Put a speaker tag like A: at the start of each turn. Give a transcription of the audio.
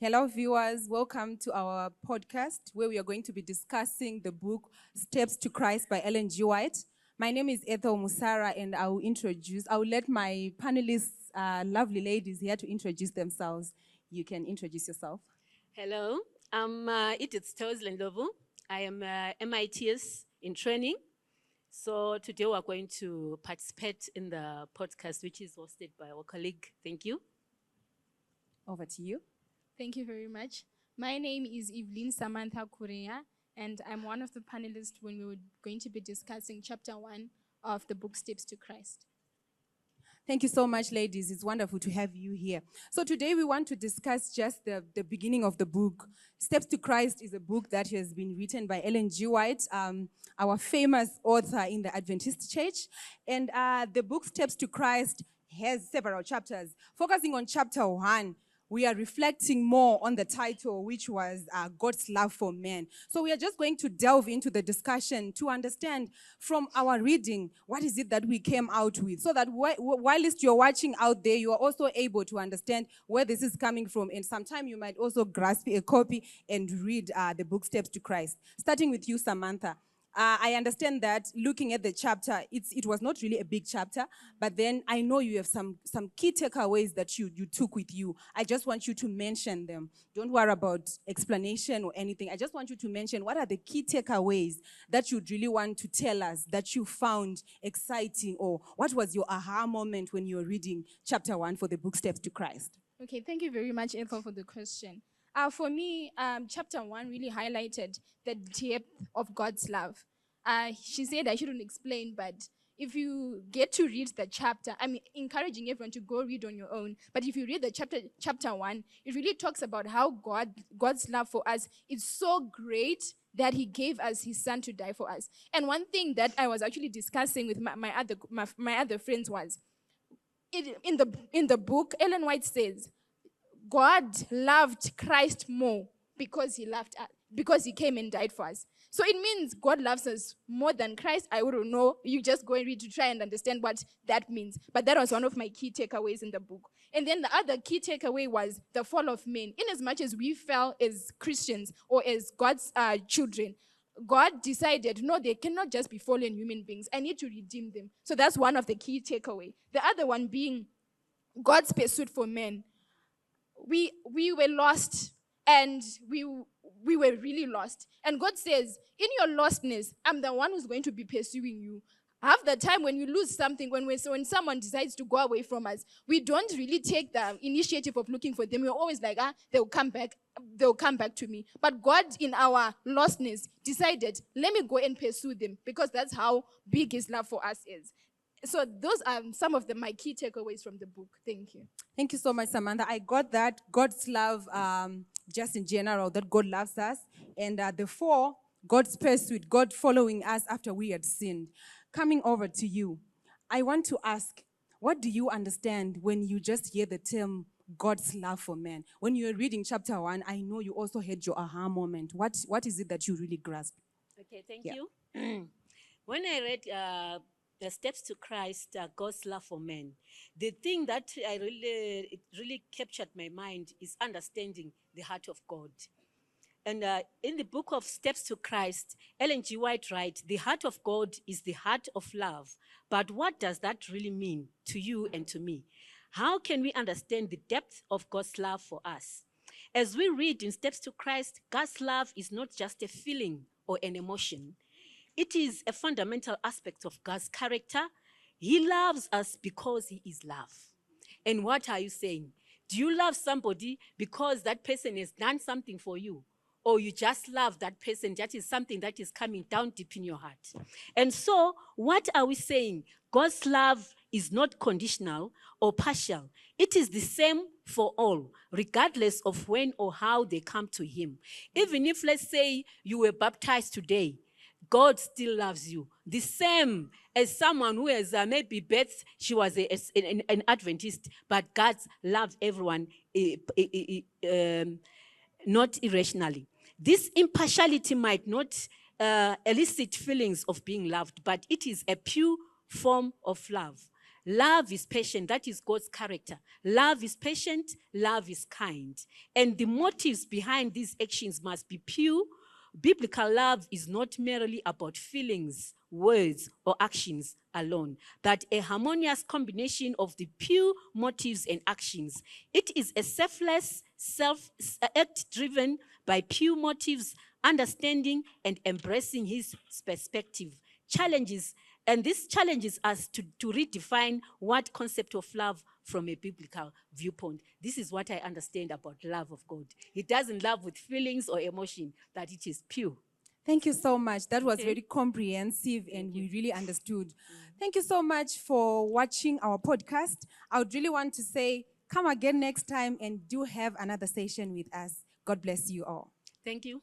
A: Hello, viewers. Welcome to our podcast where we are going to be discussing the book Steps to Christ by Ellen G. White. My name is Ethel Musara, and I will let my panelists, lovely ladies here, to introduce themselves. You can introduce yourself.
B: Hello, I'm Edith Stoslendovu. I am MITS in training. So today we're going to participate in the podcast, which is hosted by our colleague. Thank you.
A: Over to you.
C: Thank you very much. My name is Evelyn Samantha Korea, and I'm one of the panelists when we were going to be discussing chapter 1 of the book Steps to Christ.
A: Thank you so much, ladies. It's wonderful to have you here. So today we want to discuss just the beginning of the book. Steps to Christ is a book that has been written by Ellen G. White, our famous author in the Adventist Church. And the book Steps to Christ has several chapters. Focusing on chapter 1, we are reflecting more on the title, which was God's love for man. So we are just going to delve into the discussion to understand from our reading, what is it that we came out with? So that whilst you're watching out there, you are also able to understand where this is coming from. And sometime you might also grasp a copy and read the book Steps to Christ. Starting with you, Samantha. I understand that looking at the chapter, it was not really a big chapter, but then I know you have some key takeaways that you took with you. I just want you to mention them. Don't worry about explanation or anything. I just want you to mention what are the key takeaways that you'd really want to tell us that you found exciting, or what was your aha moment when you were reading chapter 1 for the book Steps to Christ?
C: Okay, thank you very much, Ethel, for the question. For me, chapter 1 really highlighted the depth of God's love. She said I shouldn't explain, but if you get to read the chapter, I'm encouraging everyone to go read on your own. But if you read the chapter 1, it really talks about how God's love for us is so great that he gave us his son to die for us. And one thing that I was actually discussing with my other friends was, in the book, Ellen White says, God loved Christ more because he loved us, because he came and died for us. So it means God loves us more than Christ. I wouldn't know. You just go and read to try and understand what that means. But that was one of my key takeaways in the book. And then the other key takeaway was the fall of men. In as much as we fell as Christians or as God's children, God decided, no, they cannot just be fallen human beings. I need to redeem them. So that's one of the key takeaways. The other one being God's pursuit for men. We were lost, and we were really lost. And God says, in your lostness, I'm the one who's going to be pursuing you. Half the time when we lose something, when someone decides to go away from us, we don't really take the initiative of looking for them. We're always like, they'll come back to me. But God, in our lostness, decided, let me go and pursue them, because that's how big his love for us is. So those are some of my key takeaways from the book. Thank you.
A: Thank you so much, Samantha. I got that. God's love, just in general, that God loves us. And the 4, God's pursuit, God following us after we had sinned. Coming over to you, I want to ask, what do you understand when you just hear the term God's love for man? When you're reading chapter 1, I know you also had your aha moment. What is it that you really grasped?
B: Okay, thank you. When I read the Steps to Christ, God's love for men, the thing that it really captured my mind is understanding the heart of God. And in the book of Steps to Christ, Ellen G. White writes, the heart of God is the heart of love. But what does that really mean to you and to me? How can we understand the depth of God's love for us? As we read in Steps to Christ, God's love is not just a feeling or an emotion. It is a fundamental aspect of God's character. He loves us because he is love. And what are you saying? Do you love somebody because that person has done something for you? Or you just love that person? That is something that is coming down deep in your heart. And so, what are we saying? God's love is not conditional or partial. It is the same for all, regardless of when or how they come to him. Even if, let's say, you were baptized today, God still loves you. The same as someone who has maybe Beth, she was an Adventist, but God loved everyone not irrationally. This impartiality might not elicit feelings of being loved, but it is a pure form of love. Love is patient. That is God's character. Love is patient. Love is kind. And the motives behind these actions must be pure. Biblical love is not merely about feelings, words, or actions alone, but a harmonious combination of the pure motives and actions. It is a selfless, act driven by pure motives, understanding and embracing his perspective. These challenges us to redefine what concept of love from a biblical viewpoint. This is what I understand about love of God. He doesn't love with feelings or emotion, that it is pure.
A: Thank you so much. That was
B: Okay.
A: very comprehensive and we really understood. Thank you so much for watching our podcast. I would really want to say, come again next time and do have another session with us. God bless you all.
B: Thank you.